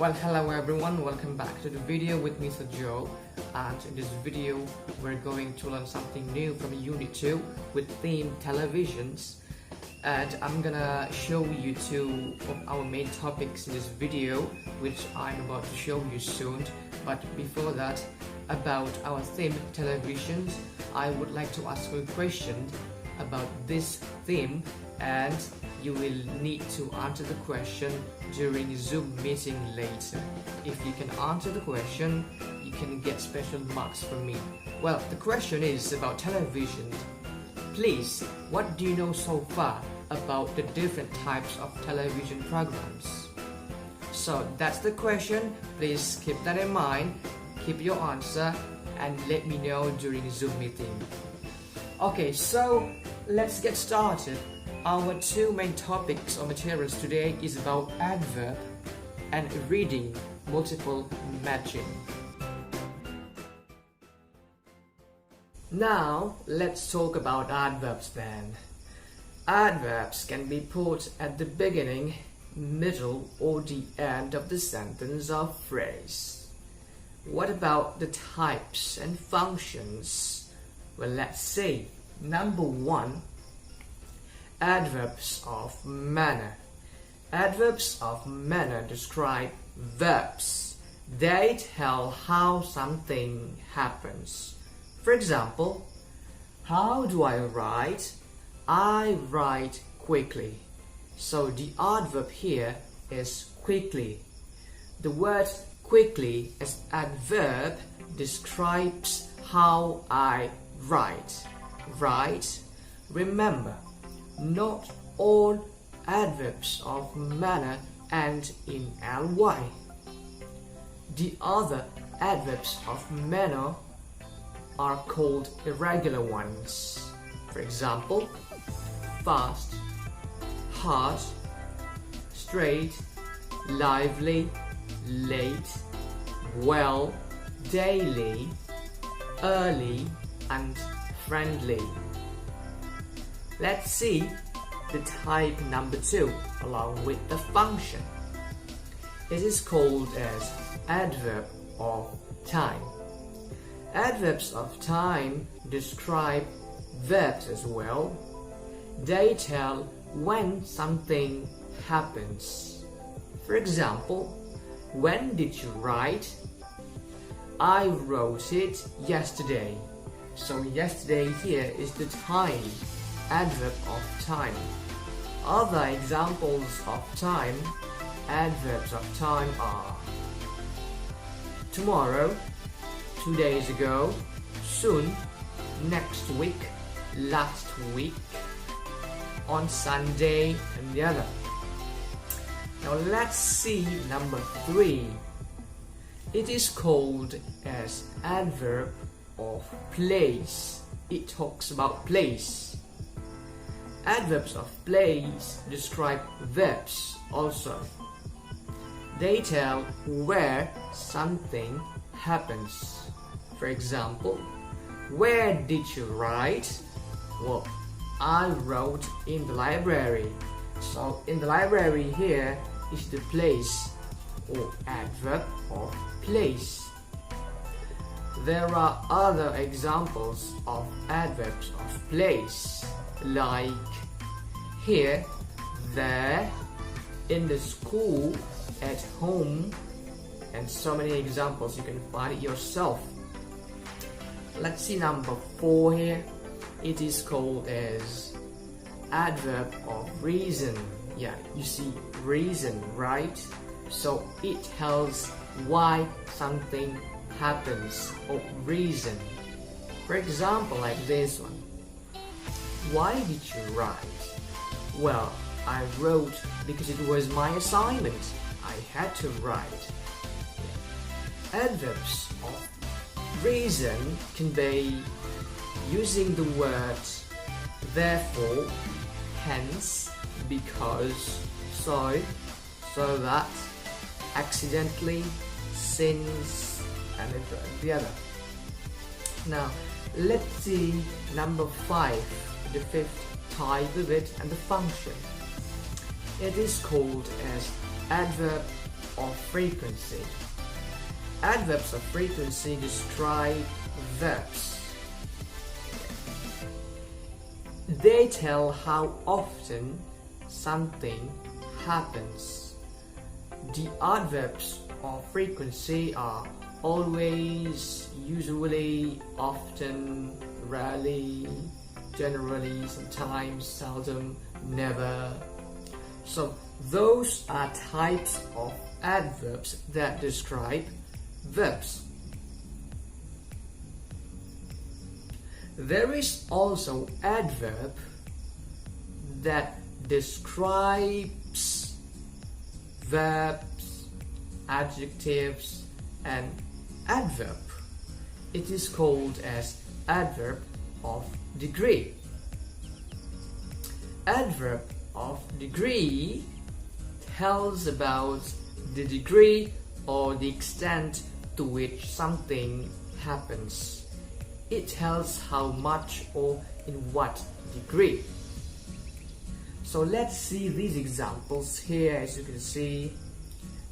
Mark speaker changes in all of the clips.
Speaker 1: Well, hello everyone, welcome back to the video with Mr. Joe, and in this video we're going to learn something new from Unit 2 with theme televisions, and I'm gonna show you two of our main topics in this video which I'm about to show you soon. But before that, about our theme televisions, I would like to ask you a question about this theme, and you will need to answer the question during Zoom meeting later. If you can answer the question, you can get special marks from me. Well, the question is about television. Please, what do you know so far about the different types of television programs? So that's the question. Please keep that in mind, keep your answer, and let me know during Zoom meeting. Okay, so let's get started. Our two main topics or materials today is about adverb and reading multiple matching. Now let's talk about adverbs then. Adverbs can be put at the beginning, middle, or the end of the sentence or phrase. What about the types and functions? Well, let's see. Number one, adverbs of manner. Adverbs of manner describe verbs. They tell how something happens. For example, how do I write? I write quickly. So the adverb here is quickly. The word quickly as adverb describes how I write. Right? Remember, not all adverbs of manner end in ly. The other adverbs of manner are called irregular ones. For example, fast, hard, straight, lively, late, well, daily, early, and friendly. Let's see the type number 2 along with the function. It is called as adverb of time. Adverbs of time describe verbs as well. They tell when something happens. For example, when did you write? I wrote it yesterday. So yesterday here is the time, adverb of time. Other examples of time, adverbs of time are tomorrow, 2 days ago, soon, next week, last week, on Sunday, and the other. Now let's see number 3. It is called as adverb of place. It talks about place. Adverbs of place describe verbs also. They tell where something happens. For example, where did you write? Well, I wrote in the library. So in the library here is the place or adverb of place. There are other examples of adverbs of place, like here, there, in the school, at home, and so many examples. You can find it yourself. Let's see number 4 here. It is called as adverb of reason. Yeah, you see reason, right? So it tells why something happens, or reason. For example, like this one. Why did you write? Well, I wrote because it was my assignment. I had to write. Adverbs of reason can be using the words therefore, hence, because, so, so that, accidentally, since, and the other. Now let's see number 5, the 5th type of it, and the function. It is called as adverb of frequency. Adverbs of frequency describe verbs. They tell how often something happens. The adverbs of frequency are always, usually, often, rarely, generally, sometimes, seldom, never. So those are types of adverbs that describe verbs. There is also adverb that describes verbs, adjectives, and adverb. It is called as adverb of degree. Adverb of degree tells about the degree or the extent to which something happens. It tells how much or in what degree. So let's see these examples here. As you can see,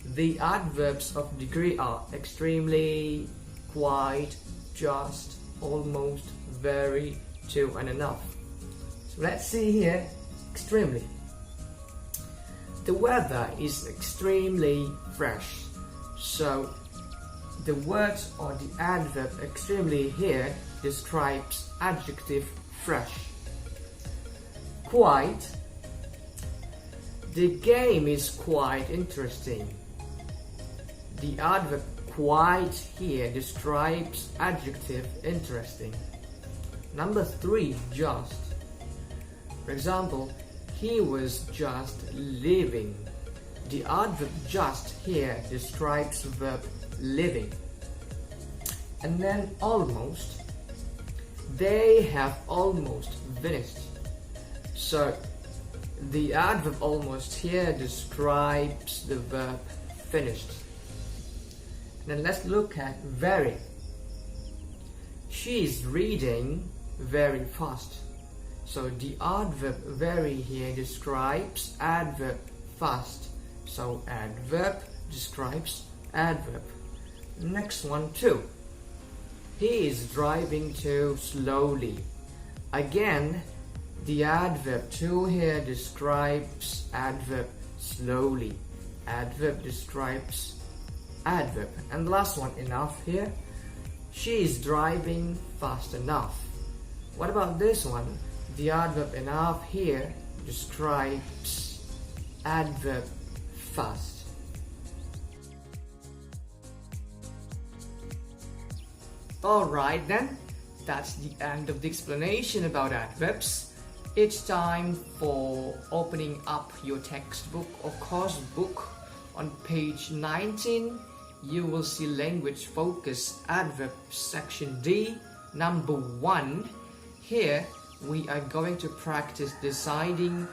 Speaker 1: the adverbs of degree are extremely, quite, just, almost, very, to, and enough. So let's see here, extremely. The weather is extremely fresh. So the word or the adverb extremely here describes adjective fresh. Quite. The game is quite interesting. The adverb quite here describes adjective interesting. Number 3, just. For example, he was just leaving. The adverb just here describes verb living. And then almost. They have almost finished. So the adverb almost here describes the verb finished. Then let's look at very. She is reading very fast. So the adverb very here describes adverb fast. So adverb describes adverb. Next one, too. He is driving too slowly. Again, the adverb to here describes adverb slowly. Adverb describes adverb. And the last one, enough here. She is driving fast enough. What about this one? The adverb enough here describes adverb fast. Alright then, that's the end of the explanation about adverbs. It's time for opening up your textbook or course book. On page 19, you will see language focus adverb section D, number 1. Here, we are going to practice deciding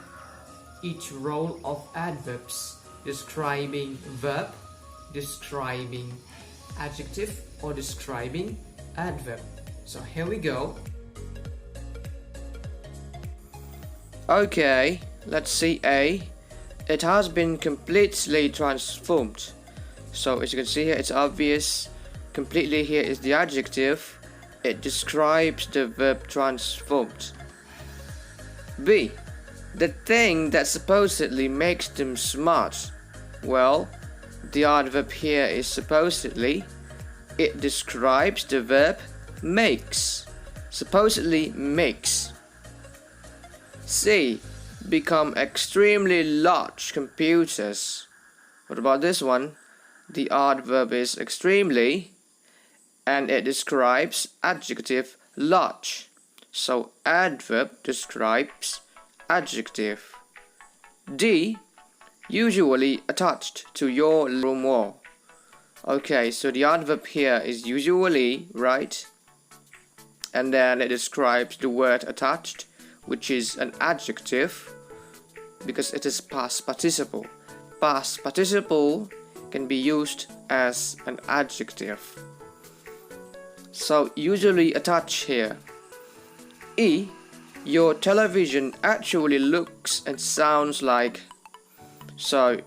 Speaker 1: each role of adverbs, describing verb, describing adjective, or describing adverb. So here we go. Okay, let's see A. It has been completely transformed. So as you can see here, it's obvious. Completely here is the adjective. It describes the verb transformed. B. The thing that supposedly makes them smart. Well, the adverb here is supposedly. It describes the verb makes. Supposedly makes. C. Become extremely large computers. What about this one? The adverb is extremely and it describes adjective large. So adverb describes adjective. D. Usually attached to your room wall. Okay, so the adverb here is usually, right? And then it describes the word attached, which is an adjective because it is past participle. Past participle can be used as an adjective. So usually attached here. E. Your television actually looks and sounds like. So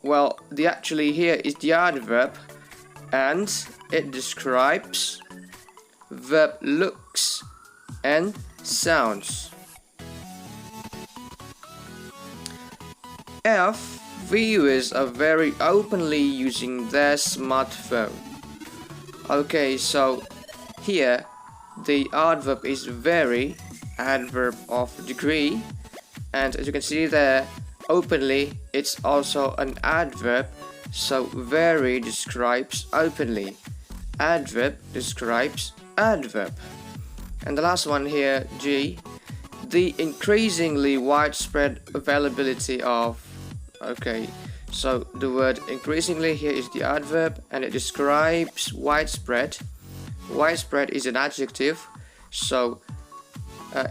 Speaker 2: Well, the actually here is the adverb, and it describes verb looks and sounds. F. Viewers are very openly using their smartphone. Okay, so here the adverb is very, adverb of degree, and as you can see there, openly, it's also an adverb, so very describes openly. Adverb describes adverb. And the last one here, G, the increasingly widespread availability of. Okay, so the word increasingly here is the adverb, and it describes widespread. Widespread is an adjective, so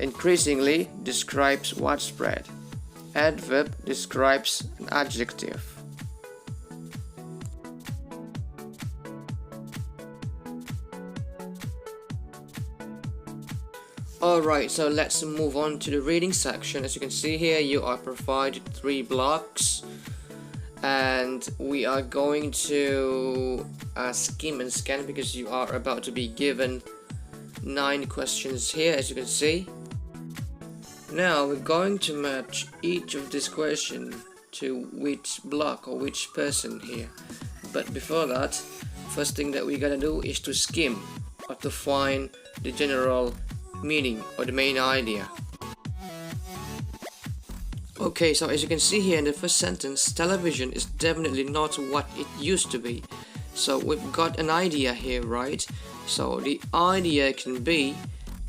Speaker 2: increasingly describes widespread. Adverb describes an adjective. Alright, so let's move on to the reading section. As you can see here, you are provided 3 blocks, and we are going to skim and scan because you are about to be given 9 questions here, as you can see. Now we're going to match each of these questions to which block or which person here. But before that, first thing that we're gonna do is to skim or to find the general meaning or the main idea. Okay, so as you can see here in the first sentence, television is definitely not what it used to be. So we've got an idea here, right? So the idea can be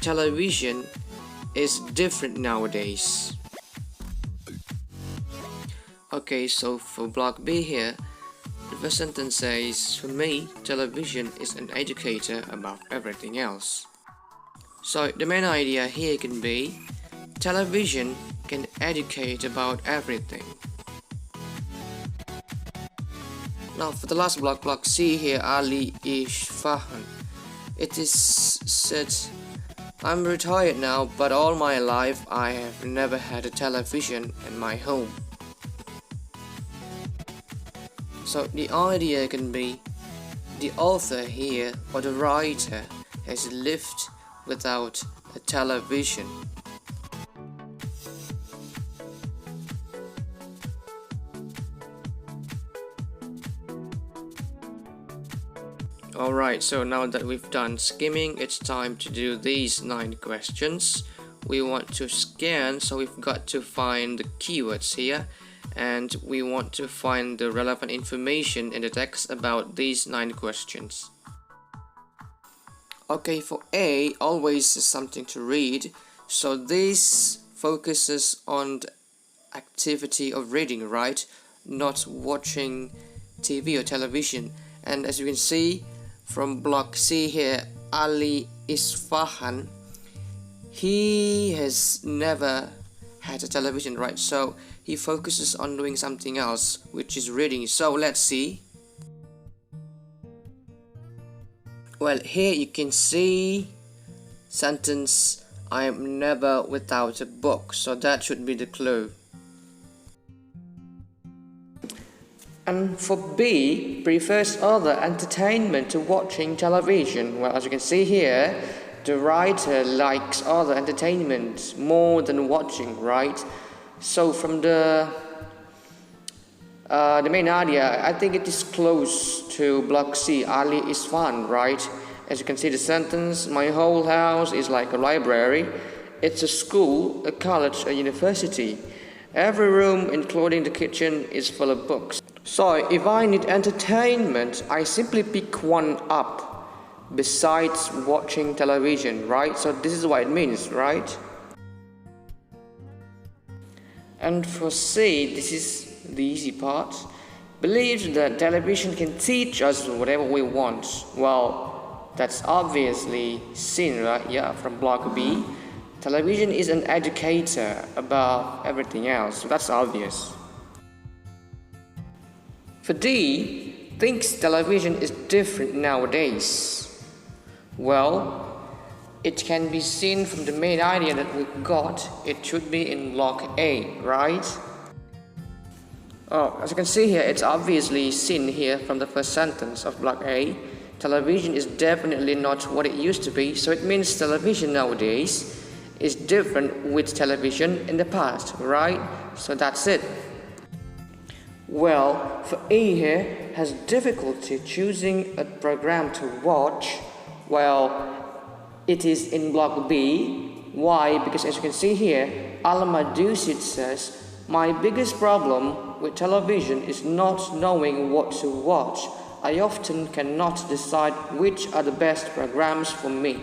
Speaker 2: television is different nowadays. Okay, so for block B here, the first sentence says, for me, television is an educator about everything else. So the main idea here can be television can educate about everything. Now for the last block, block C here, Ali Ish Fahan. It is said, I'm retired now, but all my life I have never had a television in my home. So the idea can be the author here or the writer has lived without a television. Alright, so now that we've done skimming, it's time to do these 9 questions. We want to scan, so we've got to find the keywords here, and we want to find the relevant information in the text about these 9 questions. Okay, for A, always something to read, so this focuses on the activity of reading, right? Not watching TV or television. And as you can see from block C here, Ali Isfahan, he has never had a television, right? So he focuses on doing something else, which is reading. So let's see. Well, here you can see sentence, I am never without a book. So that should be the clue. And for B, prefers other entertainment to watching television. Well, as you can see here, the writer likes other entertainment more than watching, right? So from the main idea, I think it is close to block C, Ali is fun, right? As you can see the sentence, my whole house is like a library. It's a school, a college, a university. Every room, including the kitchen, is full of books. So if I need entertainment, I simply pick one up besides watching television, right? So this is what it means, right? And for C, this is the easy part. Believes that television can teach us whatever we want. Well, that's obviously seen, right? Yeah, from block B. Television is an educator about everything else. So that's obvious. For D, thinks television is different nowadays. Well, it can be seen from the main idea that we got. It should be in block A, right? Oh, as you can see here, it's obviously seen here from the first sentence of block A. Television is definitely not what it used to be, so it means television nowadays is different with television in the past, right? So that's it. Well, for A here has difficulty choosing a program to watch. Well, it is in block B. Why? Because as you can see here, Alma Dusit says, my biggest problem with television is not knowing what to watch. I often cannot decide which are the best programs for me.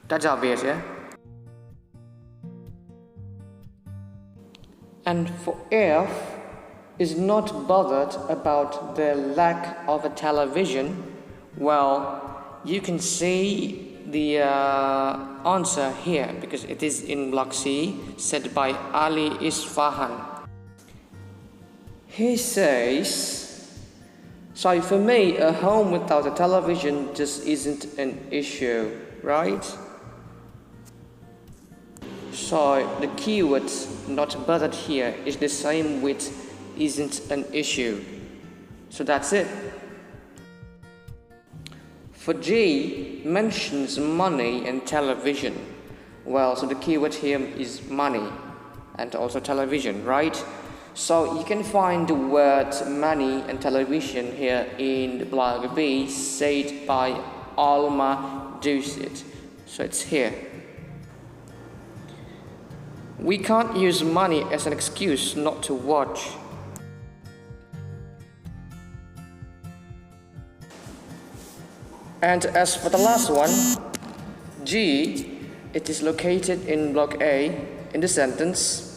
Speaker 2: That's obvious, yeah? And for F, is not bothered about the lack of a television. Well, you can see the answer here because it is in block C, said by Ali Isfahan. He says, so for me, a home without a television just isn't an issue, right? So the keyword not bothered here is the same with isn't an issue. So that's it. For G, mentions money and television. Well, so the keyword here is money and also television, right? So you can find the word money and television here in the block B, said by Alma Dusit. So it's here. We can't use money as an excuse not to watch. And as for the last one, G, it is located in block A in the sentence.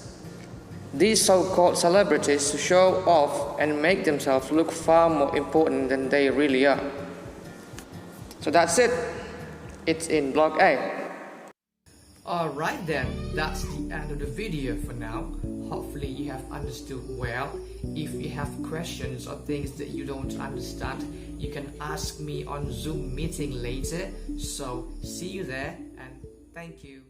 Speaker 2: These so-called celebrities show off and make themselves look far more important than they really are. So that's it. It's in block A.
Speaker 1: Alright then, that's the end of the video for now. Hopefully you have understood well. If you have questions or things that you don't understand, you can ask me on Zoom meeting later. So see you there and thank you.